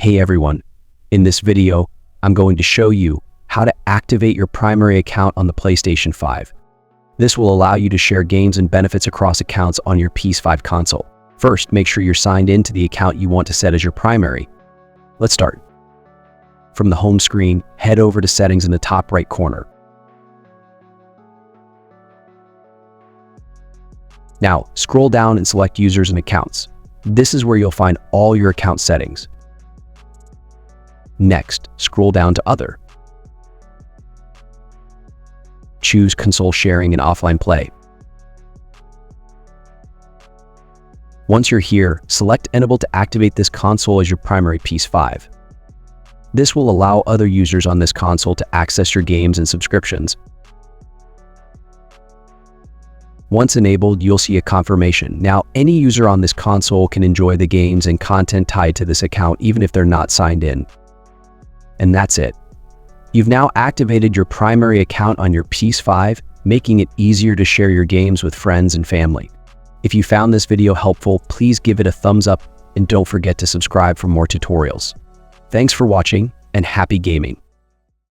Hey everyone, in this video, I'm going to show you how to activate your primary account on the PlayStation 5. This will allow you to share games and benefits across accounts on your PS5 console. First, make sure you're signed in to the account you want to set as your primary. Let's start. From the home screen, head over to Settings in the top right corner. Now, scroll down and select Users and Accounts. This is where you'll find all your account settings. Next, scroll down to Other. Choose Console Sharing and Offline Play. Once you're here, select Enable to activate this console as your primary PS5. This will allow other users on this console to access your games and subscriptions. Once enabled, you'll see a confirmation. Now, any user on this console can enjoy the games and content tied to this account even if they're not signed in. And that's it. You've now activated your primary account on your PS5, making it easier to share your games with friends and family. If you found this video helpful, please give it a thumbs up and don't forget to subscribe for more tutorials. Thanks for watching and happy gaming.